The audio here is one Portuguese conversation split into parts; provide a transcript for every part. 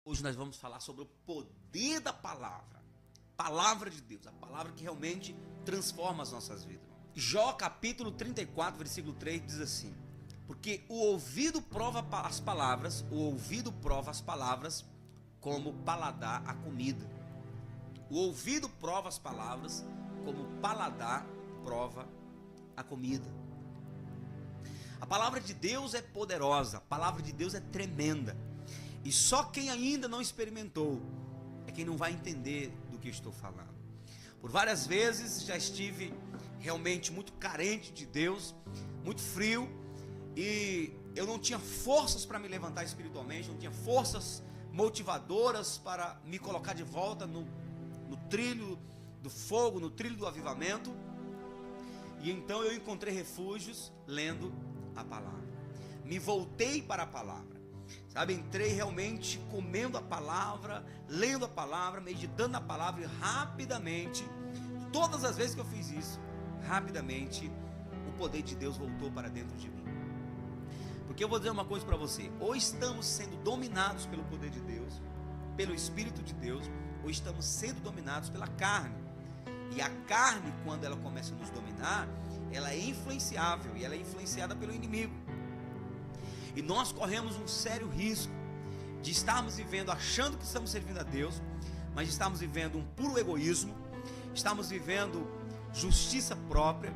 Hoje nós vamos falar sobre o poder da palavra. Palavra de Deus, a palavra que realmente transforma as nossas vidas. Jó capítulo 34, versículo 3 diz assim: porque o ouvido prova as palavras, como paladar a comida. O ouvido prova as palavras, como paladar prova a comida. A palavra de Deus é poderosa, a palavra de Deus é tremenda. E só quem ainda não experimentou é quem não vai entender do que eu estou falando. Por várias vezes já estive realmente muito carente de Deus, muito frio, e eu não tinha forças para me levantar espiritualmente, não tinha forças motivadoras para me colocar de volta no trilho do fogo, no trilho do avivamento. E então eu encontrei refúgios lendo a palavra. Me voltei para a palavra. Sabe, entrei realmente comendo a palavra, lendo a palavra, meditando na palavra, e rapidamente, todas as vezes que eu fiz isso, rapidamente o poder de Deus voltou para dentro de mim. Porque eu vou dizer uma coisa para você: ou estamos sendo dominados pelo poder de Deus, pelo Espírito de Deus, ou estamos sendo dominados pela carne. E a carne, quando ela começa a nos dominar, ela é influenciável, e ela é influenciada pelo inimigo. E nós corremos um sério risco de estarmos vivendo achando que estamos servindo a Deus, mas estamos vivendo um puro egoísmo, estamos vivendo justiça própria,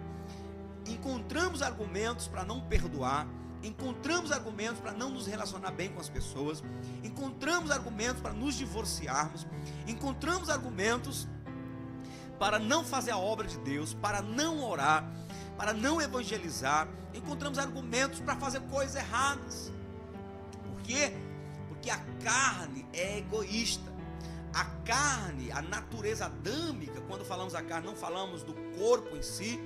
encontramos argumentos para não perdoar, encontramos argumentos para não nos relacionar bem com as pessoas, encontramos argumentos para nos divorciarmos, encontramos argumentos para não fazer a obra de Deus, para não orar, para não evangelizar, encontramos argumentos para fazer coisas erradas. Por quê? Porque a carne é egoísta. A carne, a natureza adâmica, quando falamos a carne, não falamos do corpo em si,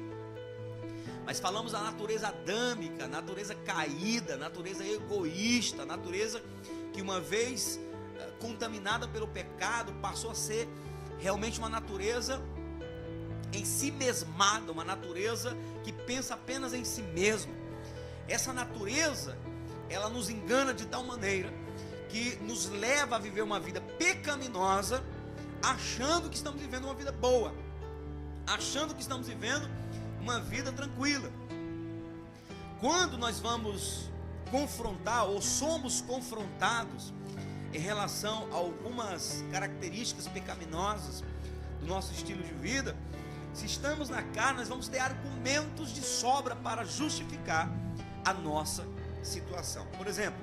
mas falamos da natureza adâmica, a natureza caída, a natureza egoísta, a natureza que uma vez contaminada pelo pecado, passou a ser realmente uma natureza em si mesmada, uma natureza que pensa apenas em si mesmo. Essa natureza, ela nos engana de tal maneira que nos leva a viver uma vida pecaminosa, achando que estamos vivendo uma vida boa, achando que estamos vivendo uma vida tranquila. Quando nós vamos confrontar ou somos confrontados em relação a algumas características pecaminosas do nosso estilo de vida, se estamos na carne, nós vamos ter argumentos de sobra para justificar a nossa situação. Por exemplo,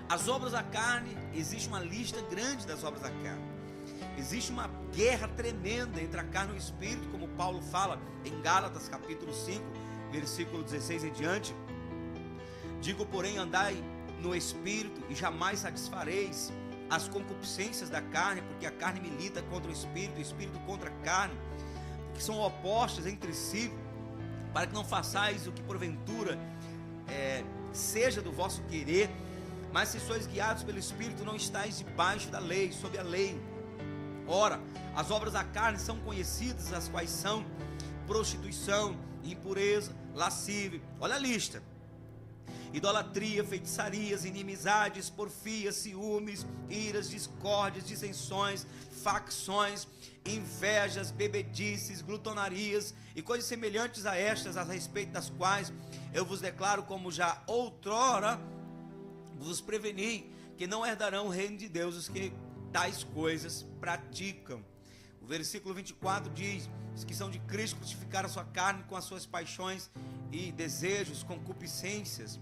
as obras da carne, existe uma lista grande das obras da carne. Existe uma guerra tremenda entre a carne e o espírito, como Paulo fala em Gálatas capítulo 5, versículo 16 em diante. Digo, porém, andai no espírito e jamais satisfareis as concupiscências da carne, porque a carne milita contra o espírito contra a carne, que são opostas entre si, para que não façais o que porventura seja do vosso querer, mas se sois guiados pelo Espírito, não estáis debaixo da lei, sob a lei. Ora, as obras da carne são conhecidas, as quais são prostituição, impureza, lascívia, olha a lista: idolatria, feitiçarias, inimizades, porfias, ciúmes, iras, discórdias, dissensões, facções, invejas, bebedices, glutonarias e coisas semelhantes a estas, a respeito das quais eu vos declaro, como já outrora vos preveni, que não herdarão o reino de Deus os que tais coisas praticam. O versículo 24 diz: os que são de Cristo crucificaram a sua carne com as suas paixões e desejos, concupiscências.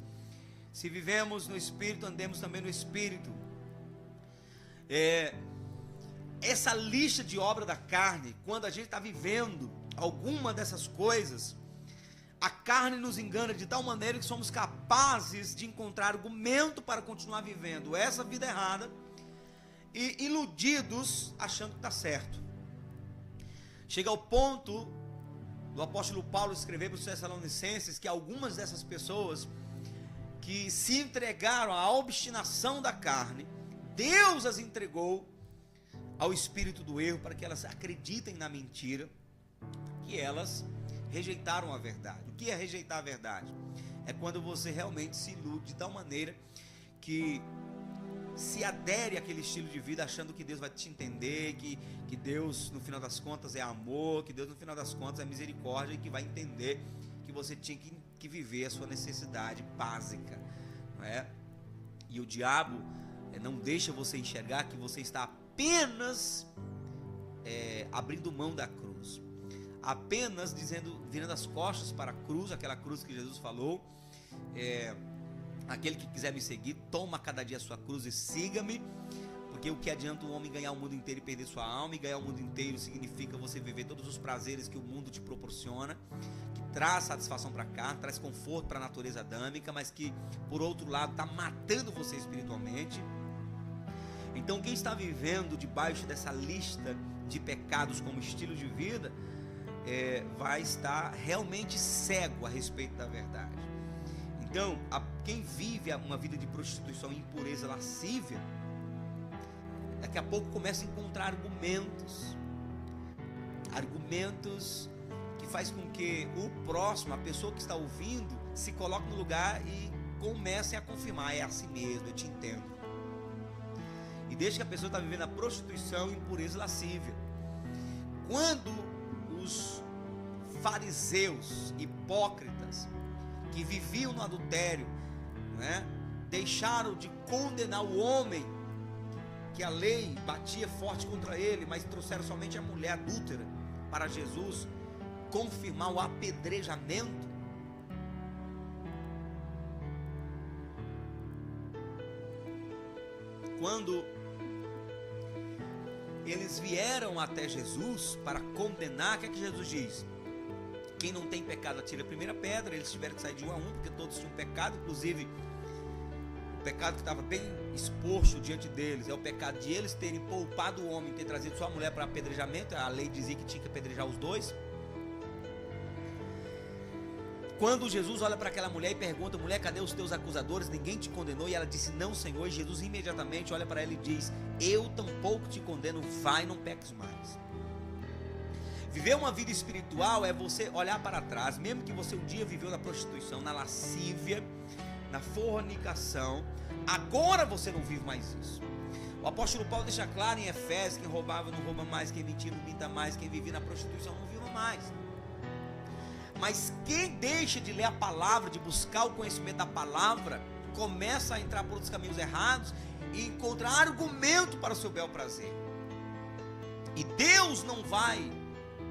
Se vivemos no Espírito, andemos também no Espírito. Essa lista de obra da carne, quando a gente está vivendo alguma dessas coisas, a carne nos engana de tal maneira que somos capazes de encontrar argumento para continuar vivendo essa vida errada e iludidos achando que está certo. Chega ao ponto do apóstolo Paulo escrever para os Tessalonicenses que algumas dessas pessoas que se entregaram à obstinação da carne, Deus as entregou ao espírito do erro para que elas acreditem na mentira, que elas rejeitaram a verdade. O que é rejeitar a verdade? É quando você realmente se ilude de tal maneira que se adere àquele estilo de vida achando que Deus vai te entender, que Deus no final das contas é amor, que Deus no final das contas é misericórdia e que vai entender que você tinha que viver a sua necessidade básica, não é? E o diabo não deixa você enxergar que você está apenas abrindo mão da cruz, apenas virando as costas para a cruz, aquela cruz que Jesus falou, aquele que quiser me seguir, toma cada dia a sua cruz e siga-me, porque o que adianta um homem ganhar o mundo inteiro e perder sua alma? E ganhar o mundo inteiro significa você viver todos os prazeres que o mundo te proporciona, que traz satisfação para cá, traz conforto para a natureza adâmica, mas que por outro lado está matando você espiritualmente. Então quem está vivendo debaixo dessa lista de pecados como estilo de vida vai estar realmente cego a respeito da verdade. Então quem vive uma vida de prostituição, impureza, lascívia, daqui a pouco começa a encontrar argumentos que faz com que o próximo, a pessoa que está ouvindo, se coloque no lugar e comece a confirmar: é assim mesmo, eu te entendo. E desde que a pessoa está vivendo a prostituição, impureza, lascívia, quando os fariseus hipócritas que viviam no adultério, né, deixaram de condenar o homem, que a lei batia forte contra ele, mas trouxeram somente a mulher adúltera para Jesus confirmar o apedrejamento, quando eles vieram até Jesus para condenar, o que é que Jesus diz? Quem não tem pecado atire a primeira pedra. Eles tiveram que sair de um a um, porque todos tinham pecado, inclusive o pecado que estava bem exposto diante deles é o pecado de eles terem poupado o homem, ter trazido sua mulher para apedrejamento. A lei dizia que tinha que apedrejar os dois. Quando Jesus olha para aquela mulher e pergunta: mulher, cadê os teus acusadores? Ninguém te condenou? E ela disse: não, Senhor. E Jesus imediatamente olha para ela e diz: eu tampouco te condeno, vai, não peques mais. Viver uma vida espiritual é você olhar para trás, mesmo que você um dia viveu na prostituição, na lascívia, na fornicação, agora você não vive mais isso. O apóstolo Paulo deixa claro em Efésios: quem roubava não rouba mais, quem mentia não minta mais, quem vivia na prostituição não vive mais. Mas quem deixa de ler a palavra, de buscar o conhecimento da palavra, começa a entrar por outros caminhos errados e encontra argumento para o seu bel prazer. E Deus não vai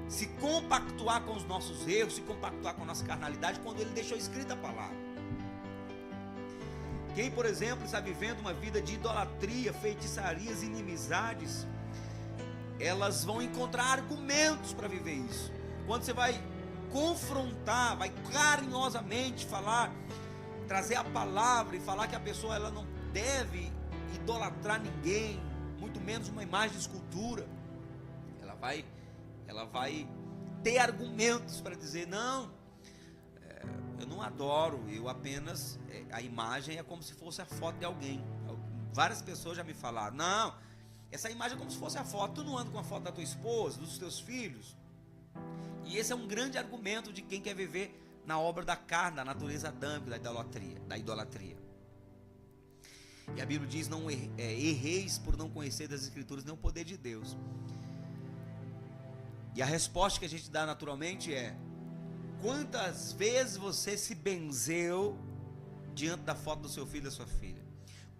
se compactuar com os nossos erros, se compactuar com a nossa carnalidade, quando Ele deixou escrita a palavra. Quem, por exemplo, está vivendo uma vida de idolatria, feitiçarias, inimizades, elas vão encontrar argumentos para viver isso. Quando você vai confrontar, vai carinhosamente falar, trazer a palavra e falar que a pessoa ela não deve idolatrar ninguém, muito menos uma imagem de escultura, ela vai ter argumentos para dizer: não, eu não adoro, eu apenas, a imagem é como se fosse a foto de alguém. Várias pessoas já me falaram: não, essa imagem é como se fosse a foto, tu não anda com a foto da tua esposa, dos teus filhos. E esse é um grande argumento de quem quer viver na obra da carne, da natureza adâmica, da idolatria. E a Bíblia diz: não erreis por não conhecer das Escrituras nem o poder de Deus. E a resposta que a gente dá naturalmente é: quantas vezes você se benzeu diante da foto do seu filho e da sua filha?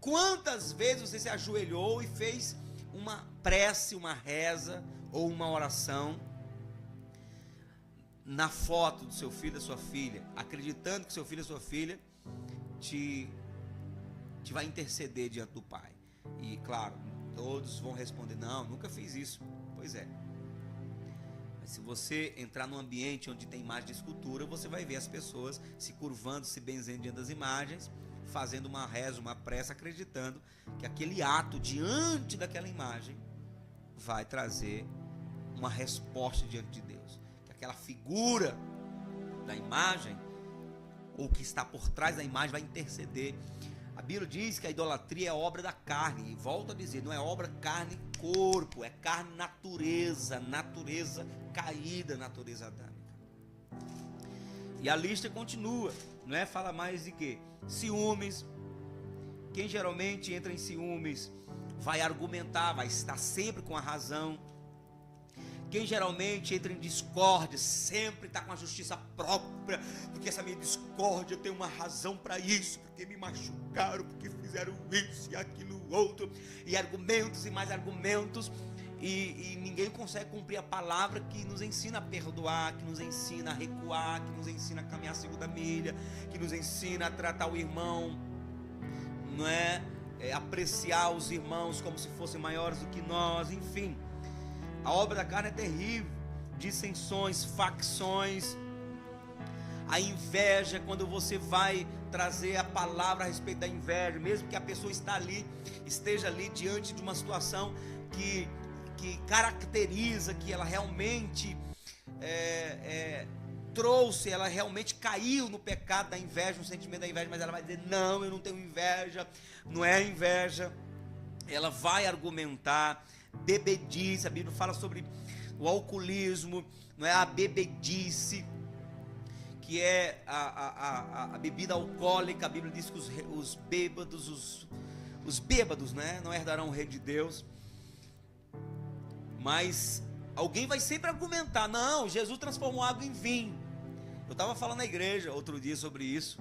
Quantas vezes você se ajoelhou e fez uma prece, uma reza ou uma oração na foto do seu filho e da sua filha, acreditando que seu filho e sua filha te vai interceder diante do Pai? E claro, todos vão responder: não, nunca fiz isso. Pois é. Mas se você entrar num ambiente onde tem imagem de escultura, você vai ver as pessoas se curvando, se benzendo diante das imagens, fazendo uma reza, uma prece, acreditando que aquele ato diante daquela imagem vai trazer uma resposta diante de Deus, que aquela figura da imagem, ou que está por trás da imagem, vai interceder. A Bíblia diz que a idolatria é obra da carne, e volto a dizer, não é obra carne e corpo, é carne natureza caída, natureza adâmica. E a lista continua, não é? Fala mais de quê? Ciúmes, Quem geralmente entra em ciúmes vai argumentar, vai estar sempre com a razão. Quem geralmente entra em discórdia sempre está com a justiça própria, porque essa minha discórdia tem uma razão para isso, porque me machucaram, porque fizeram isso e aquilo outro, e argumentos e mais argumentos, e ninguém consegue cumprir a palavra que nos ensina a perdoar, que nos ensina a recuar, que nos ensina a caminhar a segunda milha, que nos ensina a tratar o irmão, não é? Apreciar os irmãos como se fossem maiores do que nós, enfim. A obra da carne é terrível, dissensões, facções, a inveja, quando você vai trazer a palavra a respeito da inveja, mesmo que a pessoa esteja ali diante de uma situação que caracteriza que ela realmente ela realmente caiu no pecado da inveja, no sentimento da inveja, mas ela vai dizer, não, eu não tenho inveja, não é inveja, ela vai argumentar. Bebedice, a Bíblia fala sobre o alcoolismo, não é? A bebedice, que é a bebida alcoólica. A Bíblia diz que os bêbados, né, não herdarão o reino de Deus. Mas alguém vai sempre argumentar, não, Jesus transformou água em vinho. Eu estava falando na igreja outro dia sobre isso,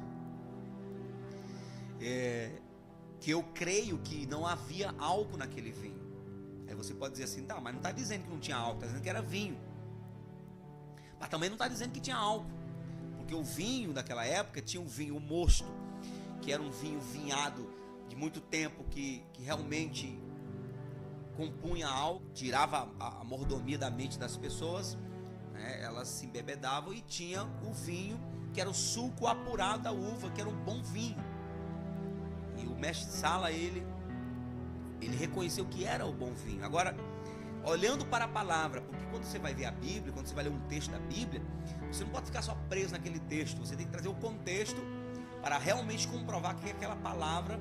que eu creio que não havia álcool naquele vinho. Aí você pode dizer assim, tá, mas não está dizendo que não tinha álcool, está dizendo que era vinho. Mas também não está dizendo que tinha álcool, porque o vinho daquela época tinha um vinho mosto, que era um vinho vinhado de muito tempo, que realmente compunha álcool, tirava a mordomia da mente das pessoas, né? Elas se embebedavam, e tinha o vinho, que era o suco apurado da uva, que era um bom vinho. E o mestre de sala, ele reconheceu que era o bom vinho. Agora, olhando para a palavra, porque quando você vai ver a Bíblia, quando você vai ler um texto da Bíblia, você não pode ficar só preso naquele texto, você tem que trazer o contexto para realmente comprovar que aquela palavra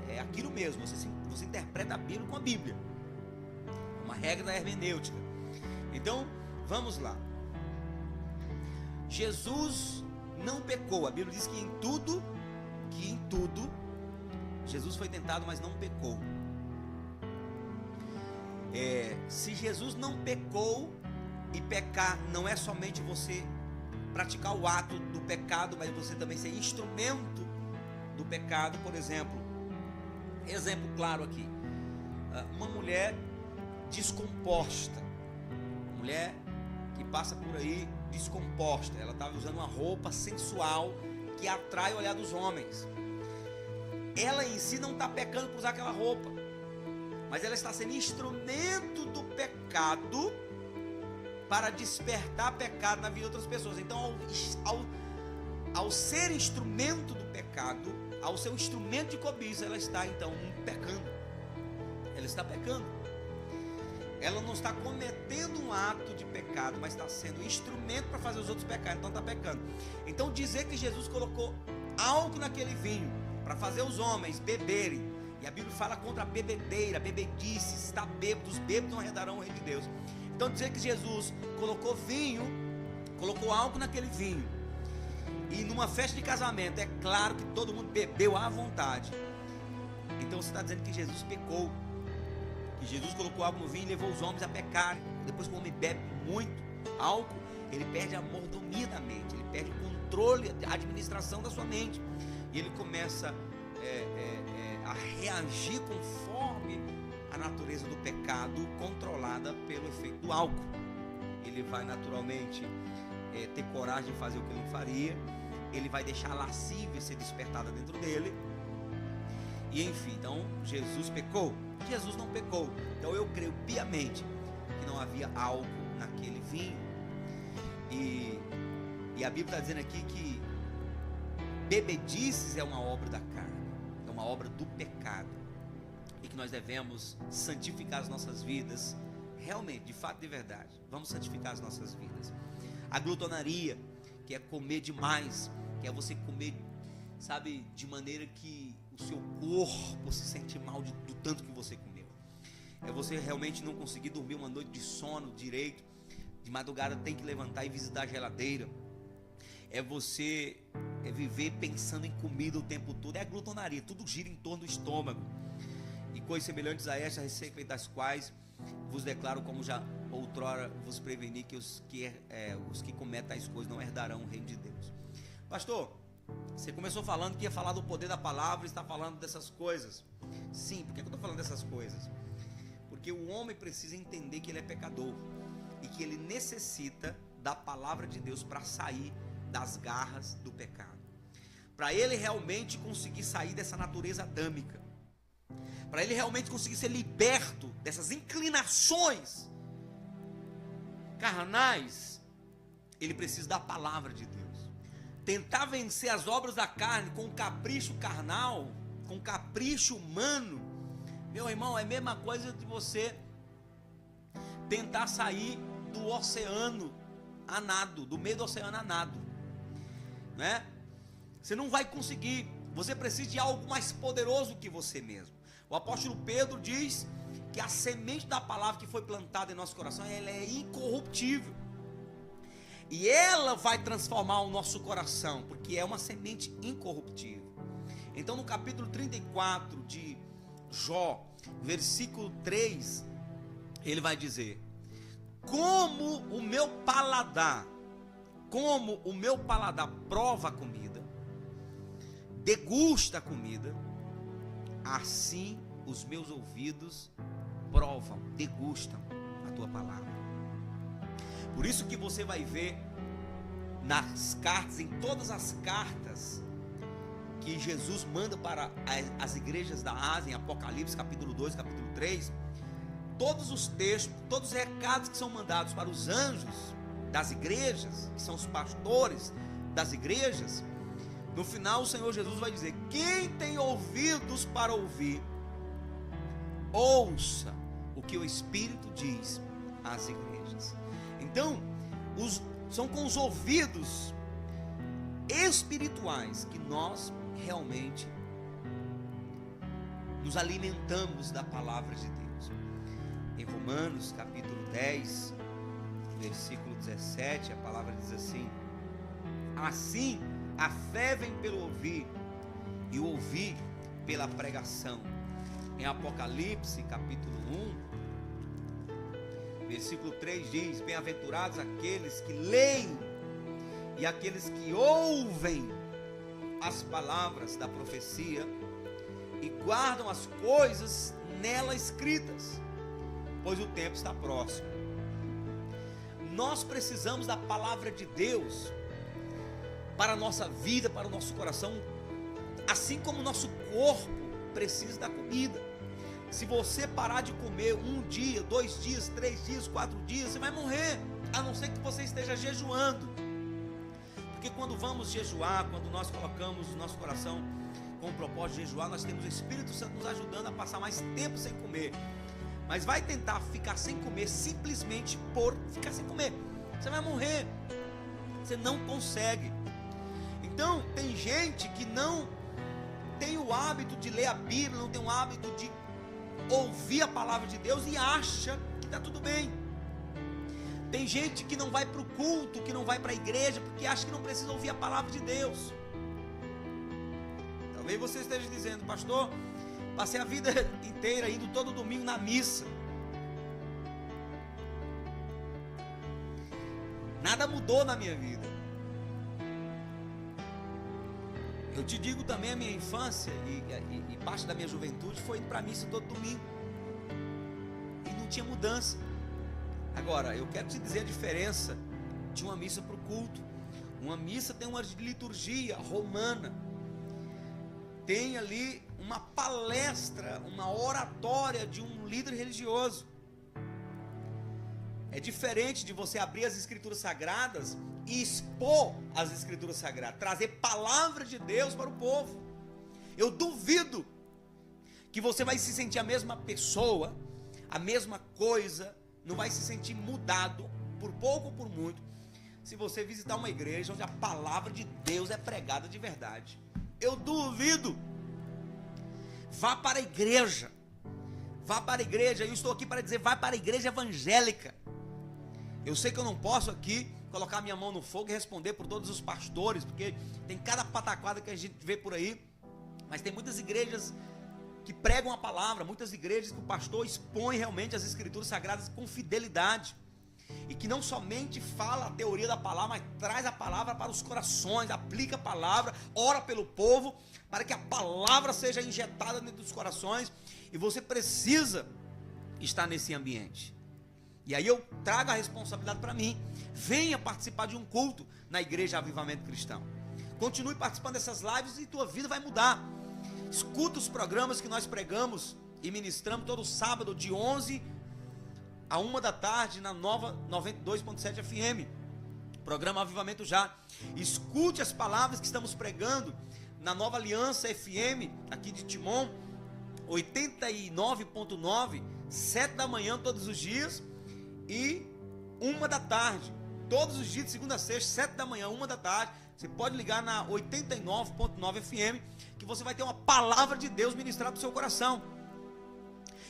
é aquilo mesmo. Você interpreta a Bíblia com a Bíblia, uma regra da hermenêutica. Então, vamos lá. Jesus não pecou. A Bíblia diz que em tudo Jesus foi tentado, mas não pecou. Se Jesus não pecou, e pecar não é somente você praticar o ato do pecado, mas você também ser instrumento do pecado. Por exemplo claro aqui, uma mulher descomposta, mulher que passa por aí descomposta, ela estava usando uma roupa sensual que atrai o olhar dos homens. Ela em si não está pecando por usar aquela roupa, mas ela está sendo instrumento do pecado para despertar pecado na vida de outras pessoas. Então, ao ser instrumento do pecado, ao ser um instrumento de cobiça, ela está então pecando. Ela está pecando. Ela não está cometendo um ato de pecado, mas está sendo instrumento para fazer os outros pecarem, então está pecando. Então, dizer que Jesus colocou álcool naquele vinho para fazer os homens beberem, e a Bíblia fala contra a bebedeira, bebedice, está bêbado, os bêbados não herdarão o reino de Deus. Então, dizer que Jesus colocou álcool naquele vinho, e numa festa de casamento, é claro que todo mundo bebeu à vontade, então você está dizendo que Jesus pecou, que Jesus colocou álcool no vinho e levou os homens a pecarem. Depois que o homem bebe muito álcool, ele perde a mordomia da mente, ele perde o controle, a administração da sua mente, e ele começa a reagir conforme a natureza do pecado, controlada pelo efeito do álcool. Ele vai naturalmente ter coragem de fazer o que ele não faria, ele vai deixar a lascívia ser despertada dentro dele, e enfim. Então, Jesus pecou? Jesus não pecou. Então eu creio piamente que não havia álcool naquele vinho, e a Bíblia está dizendo aqui que bebedices é uma obra da carne, é uma obra do pecado, e que nós devemos santificar as nossas vidas, realmente, de fato, de verdade. Vamos santificar as nossas vidas. A glutonaria, que é comer demais, que é você comer, sabe, de maneira que o seu corpo se sente mal do tanto que você comeu. É você realmente não conseguir dormir uma noite de sono direito, de madrugada tem que levantar e visitar a geladeira. É você viver pensando em comida o tempo todo, é a glutonaria, tudo gira em torno do estômago. E coisas semelhantes a estas, a respeito das quais vos declaro, como já outrora vos preveni, que os que cometem tais coisas não herdarão o reino de Deus. Pastor, você começou falando que ia falar do poder da palavra e está falando dessas coisas. Sim, por que eu estou falando dessas coisas? Porque o homem precisa entender que ele é pecador e que ele necessita da palavra de Deus para sair das garras do pecado, para ele realmente conseguir sair dessa natureza adâmica, para ele realmente conseguir ser liberto dessas inclinações carnais. Ele precisa da palavra de Deus. Tentar vencer as obras da carne com capricho carnal, com capricho humano, meu irmão, é a mesma coisa de você tentar sair do oceano a nado, do meio do oceano a nado, né? Você não vai conseguir. Você precisa de algo mais poderoso que você mesmo. O apóstolo Pedro diz que a semente da palavra que foi plantada em nosso coração, ela é incorruptível, e ela vai transformar o nosso coração, porque é uma semente incorruptível. Então, no capítulo 34 de Jó, versículo 3, ele vai dizer: como o meu paladar prova a comida, degusta a comida, assim os meus ouvidos provam, degustam a tua palavra. Por isso que você vai ver nas cartas, em todas as cartas que Jesus manda para as igrejas da Ásia, em Apocalipse capítulo 2, capítulo 3, todos os textos, todos os recados que são mandados para os anjos das igrejas, que são os pastores das igrejas, no final o Senhor Jesus vai dizer: quem tem ouvidos para ouvir, ouça o que o Espírito diz às igrejas. Então, são com os ouvidos espirituais que nós realmente nos alimentamos da palavra de Deus. Em Romanos capítulo 10, versículo 17, a palavra diz assim: assim a fé vem pelo ouvir, e o ouvir pela pregação. Em Apocalipse capítulo 1, versículo 3 diz: bem-aventurados aqueles que leem e aqueles que ouvem as palavras da profecia e guardam as coisas nela escritas, pois o tempo está próximo. Nós precisamos da palavra de Deus para a nossa vida, para o nosso coração, assim como o nosso corpo precisa da comida. Se você parar de comer 1 dia, 2 dias, 3 dias, 4 dias, você vai morrer, a não ser que você esteja jejuando. Porque quando vamos jejuar, quando nós colocamos o nosso coração com o propósito de jejuar, nós temos o Espírito Santo nos ajudando a passar mais tempo sem comer. Mas vai tentar ficar sem comer simplesmente por ficar sem comer, você vai morrer, você não consegue. Então tem gente que não tem o hábito de ler a Bíblia, não tem o hábito de ouvir a palavra de Deus e acha que está tudo bem. Tem gente que não vai para o culto, que não vai para a igreja, porque acha que não precisa ouvir a palavra de Deus. Talvez você esteja dizendo: pastor, passei a vida inteira indo todo domingo na missa, nada mudou na minha vida. Eu te digo também, a minha infância e parte da minha juventude foi indo para a missa todo domingo, e não tinha mudança. Agora, eu quero te dizer a diferença de uma missa para o culto. Uma missa tem uma liturgia romana, tem ali uma palestra, uma oratória de um líder religioso. É diferente de você abrir as escrituras sagradas e expor as escrituras sagradas, trazer palavra de Deus para o povo. Eu duvido que você vai se sentir a mesma pessoa, a mesma coisa, não vai se sentir mudado, por pouco ou por muito, se você visitar uma igreja onde a palavra de Deus é pregada de verdade. Eu duvido. Vá para a igreja, vá para a igreja. Eu estou aqui para dizer: vá para a igreja evangélica. Eu sei que eu não posso aqui colocar minha mão no fogo e responder por todos os pastores, porque tem cada pataquada que a gente vê por aí, mas tem muitas igrejas que pregam a palavra, muitas igrejas que o pastor expõe realmente as escrituras sagradas com fidelidade, e que não somente fala a teoria da palavra, mas traz a palavra para os corações, aplica a palavra, ora pelo povo, para que a palavra seja injetada dentro dos corações, e você precisa estar nesse ambiente. E aí eu trago a responsabilidade para mim. Venha participar de um culto na Igreja Avivamento Cristão. Continue participando dessas lives e tua vida vai mudar. Escuta os programas que nós pregamos e ministramos todo sábado de 11 a 1 da tarde na nova 92.7 FM. Programa Avivamento Já. Escute as palavras que estamos pregando na Nova Aliança FM, aqui de Timon, 89.9, 7 da manhã todos os dias e 1 da tarde. Todos os dias, de segunda a sexta, 7 da manhã, 1 da tarde. Você pode ligar na 89.9 FM, que você vai ter uma palavra de Deus ministrada para o seu coração.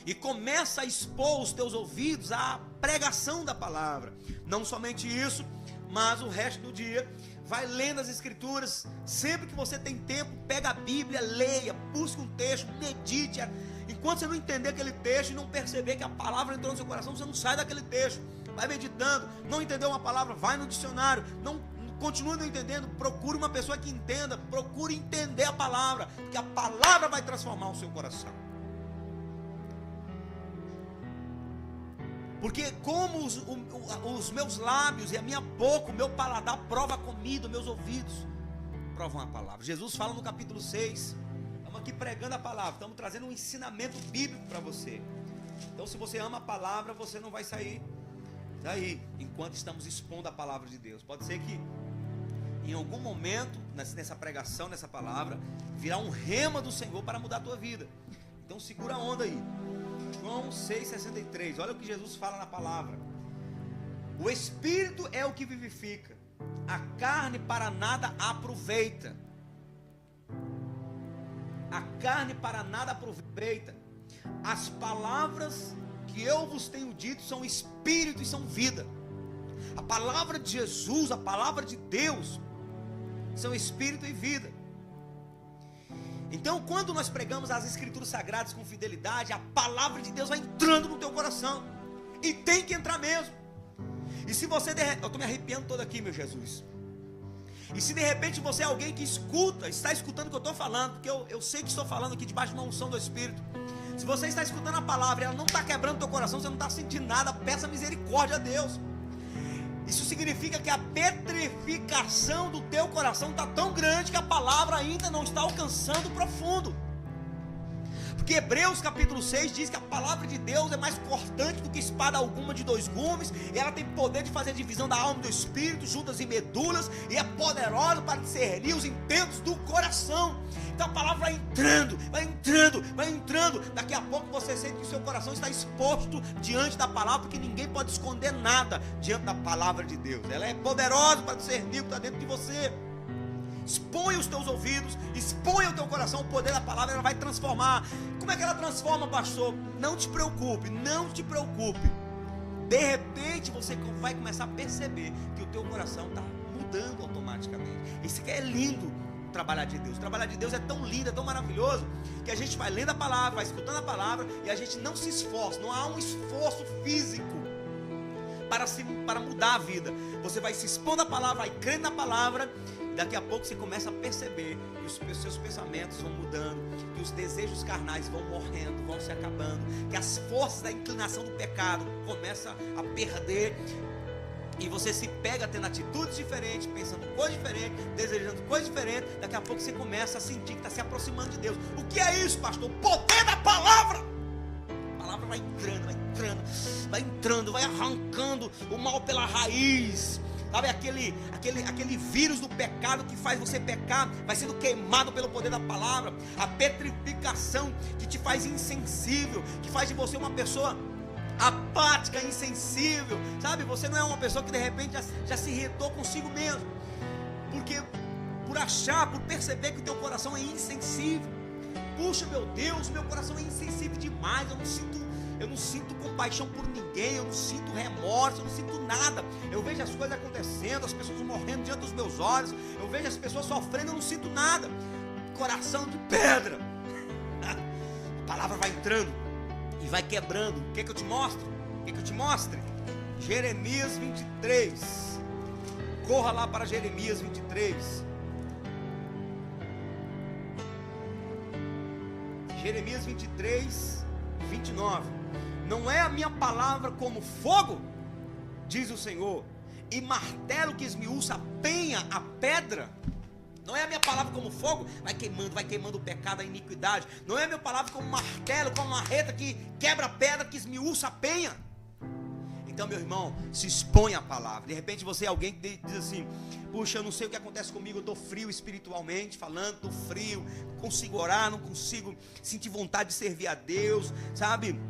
E começa a expor os teus ouvidos à pregação da palavra. Não somente isso, mas o resto do dia vai lendo as escrituras. Sempre que você tem tempo, pega a Bíblia, leia, busca um texto, medite. Enquanto você não entender aquele texto e não perceber que a palavra entrou no seu coração, você não sai daquele texto. Vai meditando. Não entendeu uma palavra, vai no dicionário. Não continua não entendendo, procure uma pessoa que entenda. Procure entender a palavra, porque a palavra vai transformar o seu coração. Porque como os meus lábios e a minha boca, o meu paladar prova a comida, meus ouvidos provam a palavra. Jesus fala no capítulo 6, estamos aqui pregando a palavra, estamos trazendo um ensinamento bíblico para você. Então se você ama a palavra, você não vai sair daí, enquanto estamos expondo a palavra de Deus. Pode ser que em algum momento, nessa pregação, nessa palavra, virá um rema do Senhor para mudar a tua vida. Então segura a onda aí. João 6,63, olha o que Jesus fala na palavra. O Espírito é o que vivifica, a carne para nada aproveita. A carne para nada aproveita. As palavras que eu vos tenho dito são Espírito e são vida. A palavra de Jesus, a palavra de Deus, são Espírito e vida. Então, quando nós pregamos as escrituras sagradas com fidelidade, a palavra de Deus vai entrando no teu coração. E tem que entrar mesmo. E se você... Eu estou me arrepiando todo aqui, meu Jesus. E se de repente você é alguém que escuta, está escutando o que eu estou falando, porque eu sei que estou falando aqui debaixo de uma unção do Espírito. Se você está escutando a palavra e ela não está quebrando o teu coração, você não está sentindo nada, peça misericórdia a Deus. Isso significa que a petrificação do teu coração está tão grande que a palavra ainda não está alcançando o profundo. Porque Hebreus capítulo 6 diz que a palavra de Deus é mais cortante do que espada alguma de 2 gumes, e ela tem poder de fazer divisão da alma e do espírito, juntas e medulas, e é poderosa para discernir os intentos do coração. Então a palavra vai entrando, vai entrando, vai entrando. Daqui a pouco você sente que o seu coração está exposto diante da palavra, porque ninguém pode esconder nada diante da palavra de Deus. Ela é poderosa para discernir o que está dentro de você. Expõe os teus ouvidos, expõe o teu coração, o poder da palavra, ela vai transformar. Como é que ela transforma, pastor? Não te preocupe, não te preocupe. De repente você vai começar a perceber que o teu coração está mudando automaticamente. Isso que é lindo, o trabalhar de Deus. O trabalhar de Deus é tão lindo, é tão maravilhoso, que a gente vai lendo a palavra, vai escutando a palavra, e a gente não se esforça, não há um esforço físico para mudar a vida. Você vai se expondo à palavra, vai crendo na palavra. Daqui a pouco você começa a perceber que os seus pensamentos vão mudando, que os desejos carnais vão morrendo, vão se acabando, que as forças da inclinação do pecado começam a perder, e você se pega tendo atitudes diferentes, pensando coisas diferentes, desejando coisas diferentes. Daqui a pouco você começa a sentir que está se aproximando de Deus. O que é isso, pastor? O poder da palavra. A palavra vai entrando, vai entrando, vai entrando, vai arrancando o mal pela raiz. Sabe, aquele vírus do pecado que faz você pecar, vai sendo queimado pelo poder da palavra. A petrificação que te faz insensível, que faz de você uma pessoa apática, insensível. Sabe, você não é uma pessoa que de repente já se irritou consigo mesmo, porque por perceber que o teu coração é insensível. Puxa, meu Deus, meu coração é insensível demais, eu eu não sinto compaixão por ninguém, eu não sinto remorso, eu não sinto nada. Eu vejo as coisas acontecendo, as pessoas morrendo diante dos meus olhos, eu vejo as pessoas sofrendo, eu não sinto nada. Coração de pedra. A palavra vai entrando e vai quebrando. O que eu te mostro? O que eu te mostre? Jeremias 23. Corra lá para Jeremias 23. Jeremias 23, 29. Não é a minha palavra como fogo, diz o Senhor, e martelo que esmiuça a penha, a pedra. Não é a minha palavra como fogo, vai queimando o pecado, a iniquidade. Não é a minha palavra como martelo, como marreta que quebra a pedra, que esmiuça a penha. Então, meu irmão, se expõe à palavra. De repente você é alguém que diz assim: puxa, eu não sei o que acontece comigo, eu estou frio espiritualmente falando, estou frio, não consigo orar, não consigo sentir vontade de servir a Deus, sabe?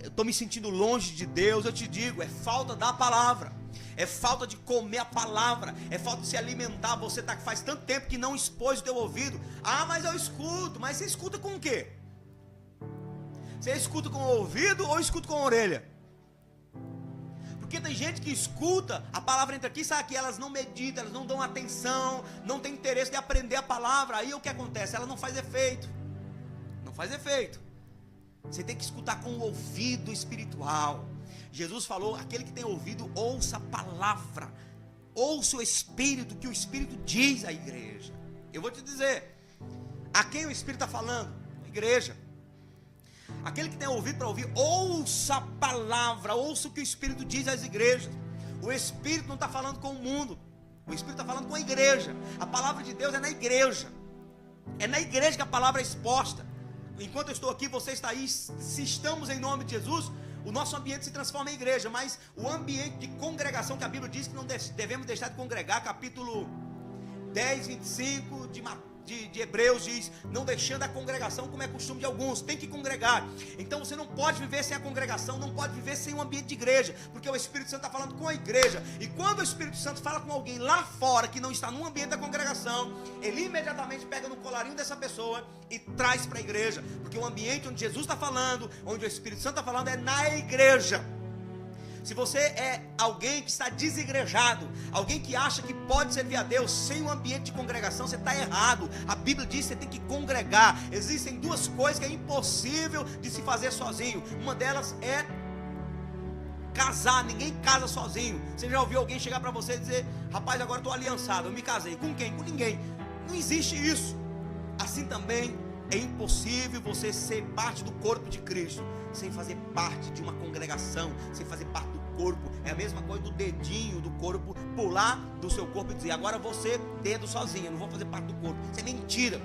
Eu estou me sentindo longe de Deus. Eu te digo, é falta da palavra, é falta de comer a palavra, é falta de se alimentar. Você faz tanto tempo que não expôs o teu ouvido. Ah, mas eu escuto. Mas você escuta com o quê? Você escuta com o ouvido ou escuta com a orelha? Porque tem gente que escuta, a palavra entra aqui, sabe que elas não meditam, elas não dão atenção, não tem interesse de aprender a palavra. Aí o que acontece? Ela não faz efeito. Não faz efeito. Você tem que escutar com o ouvido espiritual. Jesus falou: aquele que tem ouvido, ouça a palavra, ouça o Espírito, que o Espírito diz à igreja. Eu vou te dizer, a quem o Espírito está falando? A igreja. Aquele que tem ouvido para ouvir, ouça a palavra, ouça o que o Espírito diz às igrejas. O Espírito não está falando com o mundo, o Espírito está falando com a igreja. A palavra de Deus é na igreja. É na igreja que a palavra é exposta. Enquanto eu estou aqui, você está aí. Se estamos em nome de Jesus, o nosso ambiente se transforma em igreja. Mas o ambiente de congregação, que a Bíblia diz que não devemos deixar de congregar, capítulo 10, 25 de Hebreus diz: não deixando a congregação como é costume de alguns. Tem que congregar. Então você não pode viver sem a congregação, não pode viver sem um ambiente de igreja, porque o Espírito Santo está falando com a igreja. E quando o Espírito Santo fala com alguém lá fora que não está no ambiente da congregação, ele imediatamente pega no colarinho dessa pessoa e traz para a igreja, porque o ambiente onde Jesus está falando, onde o Espírito Santo está falando, é na igreja. Se você é alguém que está desigrejado, alguém que acha que pode servir a Deus sem um ambiente de congregação, você está errado. A Bíblia diz que você tem que congregar. Existem duas coisas que é impossível de se fazer sozinho. Uma delas é casar. Ninguém casa sozinho. Você já ouviu alguém chegar para você e dizer: rapaz, agora estou aliançado, eu me casei. Com quem? Com ninguém. Não existe isso. Assim também é impossível você ser parte do corpo de Cristo sem fazer parte de uma congregação, sem fazer parte do corpo. É a mesma coisa do dedinho do corpo pular do seu corpo e dizer: agora você, dedo sozinho, eu não vou fazer parte do corpo. Isso é mentira.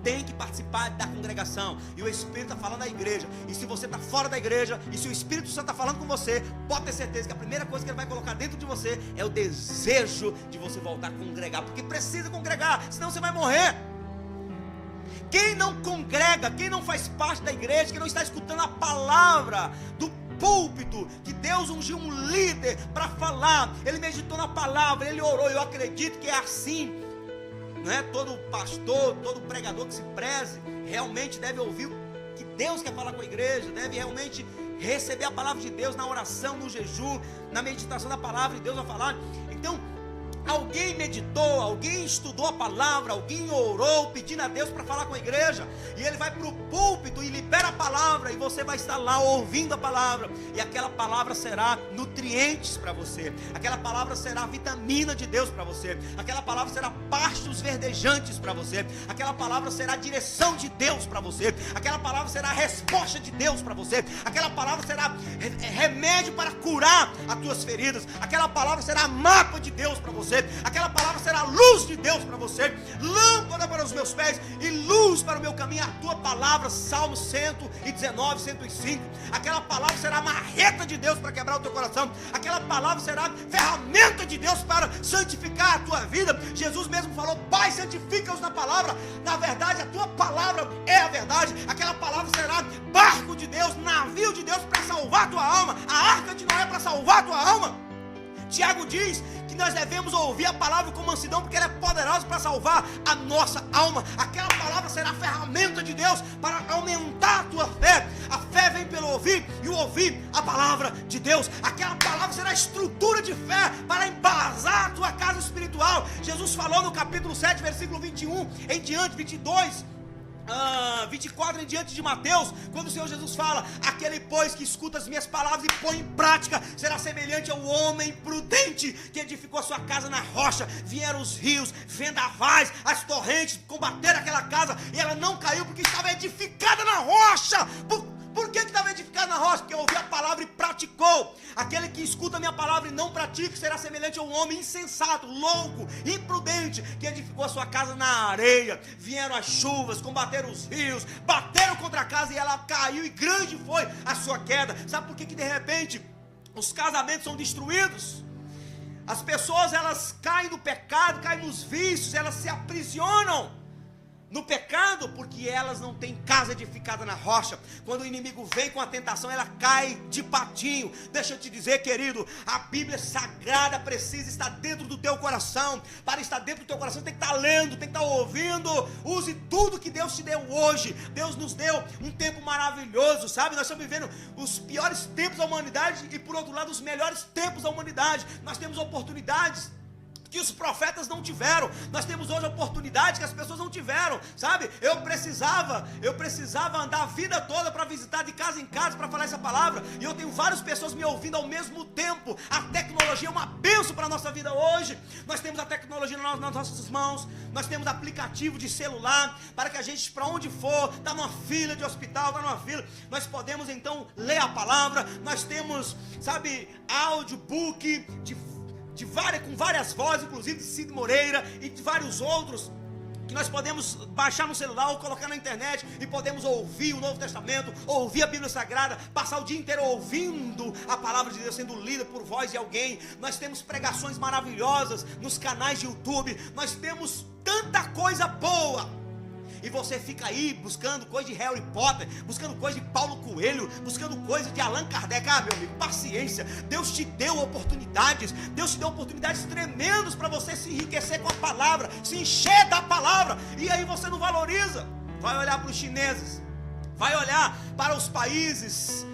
Tem que participar da congregação. E o Espírito está falando à igreja. E se você está fora da igreja, e se o Espírito Santo está falando com você, pode ter certeza que a primeira coisa que ele vai colocar dentro de você é o desejo de você voltar a congregar, porque precisa congregar, senão você vai morrer. Quem não congrega, quem não faz parte da igreja, quem não está escutando a palavra do púlpito, que Deus ungiu um líder para falar, ele meditou na palavra, ele orou. Eu acredito que é assim, não é? Todo pastor, todo pregador que se preze, realmente deve ouvir o que Deus quer falar com a igreja, deve realmente receber a palavra de Deus na oração, no jejum, na meditação da palavra, e Deus vai falar. Então, alguém meditou, alguém estudou a palavra, alguém orou pedindo a Deus para falar com a igreja, e ele vai para o púlpito e libera a palavra, e você vai estar lá ouvindo a palavra, e aquela palavra será nutrientes para você, aquela palavra será vitamina de Deus para você, aquela palavra será pastos verdejantes para você, aquela palavra será direção de Deus para você, aquela palavra será resposta de Deus para você, aquela palavra será remédio para curar as tuas feridas, aquela palavra será mapa de Deus para você, aquela palavra será luz de Deus para você, lâmpada para os meus pés e luz para o meu caminho. A tua palavra, Salmo 119, 105, aquela palavra será marreta de Deus para quebrar o teu coração, aquela palavra será ferramenta de Deus para santificar a tua vida. Jesus mesmo falou: Pai, santifica-os na palavra. Na verdade, a tua palavra é a verdade. Aquela palavra será barco de Deus, navio de Deus para salvar a tua alma, a arca de Noé para salvar a tua alma. Tiago diz que nós devemos ouvir a palavra com mansidão, porque ela é poderosa para salvar a nossa alma. Aquela palavra será a ferramenta de Deus para aumentar a tua fé. A fé ouvir a palavra de Deus. Aquela palavra será estrutura de fé para embasar a tua casa espiritual. Jesus falou no capítulo 7, versículo 21 em diante, 22, 24 em diante de Mateus, quando o Senhor Jesus fala: aquele pois que escuta as minhas palavras e põe em prática será semelhante ao homem prudente que edificou a sua casa na rocha. Vieram os rios, vendavais, as torrentes, combateram aquela casa e ela não caiu porque estava edificada na rocha. Por que estava edificado na rocha? Porque ouviu a palavra e praticou. Aquele que escuta a minha palavra e não pratica será semelhante a um homem insensato, louco, imprudente, que edificou a sua casa na areia. Vieram as chuvas, combateram os rios, bateram contra a casa e ela caiu, e grande foi a sua queda. Sabe por que de repente os casamentos são destruídos? As pessoas, elas caem no pecado, caem nos vícios, elas se aprisionam no pecado, porque elas não têm casa edificada na rocha. Quando o inimigo vem com a tentação, ela cai de patinho. Deixa eu te dizer, querido, a Bíblia Sagrada precisa estar dentro do teu coração. Para estar dentro do teu coração, tem que estar lendo, tem que estar ouvindo. Use tudo que Deus te deu hoje. Deus nos deu um tempo maravilhoso, sabe? Nós estamos vivendo os piores tempos da humanidade e, por outro lado, os melhores tempos da humanidade. Nós temos oportunidades que os profetas não tiveram. Nós temos hoje oportunidade que as pessoas não tiveram, sabe? Eu precisava andar a vida toda para visitar de casa em casa para falar essa palavra, e eu tenho várias pessoas me ouvindo ao mesmo tempo. A tecnologia é uma bênção para a nossa vida hoje. Nós temos a tecnologia nas nossas mãos, nós temos aplicativo de celular, para que a gente, para onde for, está numa fila de hospital, está numa fila, nós podemos então ler a palavra. Nós temos, sabe, audiobook com várias vozes, inclusive de Cid Moreira e de vários outros, que nós podemos baixar no celular ou colocar na internet, e podemos ouvir o Novo Testamento, ouvir a Bíblia Sagrada, passar o dia inteiro ouvindo a palavra de Deus sendo lida por voz de alguém. Nós temos pregações maravilhosas nos canais de YouTube, nós temos tanta coisa boa. E você fica aí buscando coisa de Harry Potter, buscando coisa de Paulo Coelho, buscando coisa de Allan Kardec. Meu amigo, paciência. Deus te deu oportunidades, Deus te deu oportunidades tremendas para você se enriquecer com a palavra, se encher da palavra, e aí você não valoriza. Vai olhar para os chineses, vai olhar para os países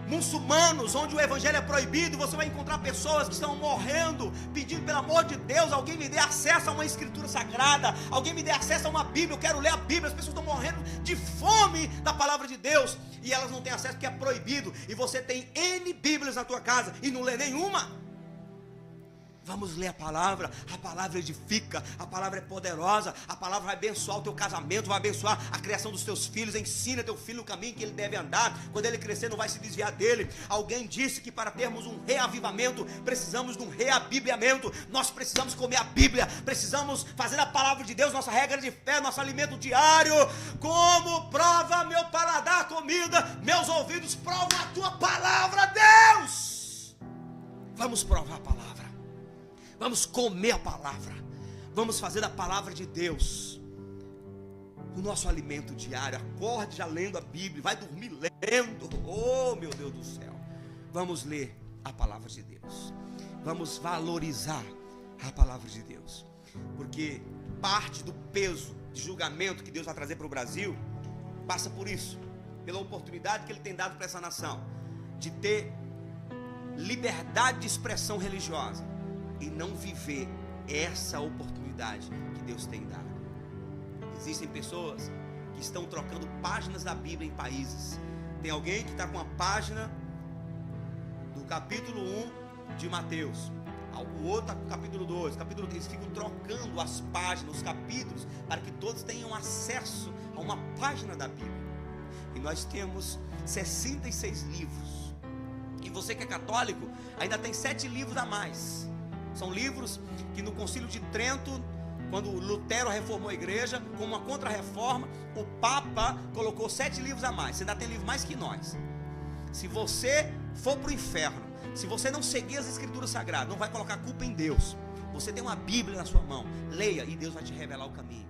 muçulmanos, onde o evangelho é proibido, e você vai encontrar pessoas que estão morrendo, pedindo: pelo amor de Deus, alguém me dê acesso a uma escritura sagrada, alguém me dê acesso a uma Bíblia, eu quero ler a Bíblia. As pessoas estão morrendo de fome da palavra de Deus, e elas não têm acesso porque é proibido, e você tem N Bíblias na tua casa e não lê nenhuma. Vamos ler a palavra edifica, a palavra é poderosa, a palavra vai abençoar o teu casamento, vai abençoar a criação dos teus filhos. Ensina teu filho o caminho que ele deve andar, quando ele crescer não vai se desviar dele. Alguém disse que para termos um reavivamento, precisamos de um reabibliamento. Nós precisamos comer a Bíblia, precisamos fazer a palavra de Deus nossa regra de fé, nosso alimento diário. Como prova meu paladar a comida, meus ouvidos provam a tua palavra, Deus. Vamos provar a palavra, vamos comer a palavra, vamos fazer da palavra de Deus o nosso alimento diário. Acorde já lendo a Bíblia, vai dormir lendo. Oh, meu Deus do céu. Vamos ler a palavra de Deus, vamos valorizar a palavra de Deus, porque parte do peso de julgamento que Deus vai trazer para o Brasil passa por isso, pela oportunidade que Ele tem dado para essa nação de ter liberdade de expressão religiosa e não viver essa oportunidade que Deus tem dado. Existem pessoas que estão trocando páginas da Bíblia em países. Tem alguém que está com a página do capítulo 1 de Mateus, o outro está com o capítulo 2, capítulo 3. Eles ficam trocando as páginas, os capítulos, para que todos tenham acesso a uma página da Bíblia. E nós temos 66 livros. E você que é católico ainda tem 7 livros a mais. São livros que no Concílio de Trento, quando Lutero reformou a igreja, com uma contra-reforma, o Papa colocou 7 livros a mais. Você ainda tem livro mais que nós. Se você for para o inferno, se você não seguir as escrituras sagradas, não vai colocar culpa em Deus. Você tem uma Bíblia na sua mão, leia e Deus vai te revelar o caminho.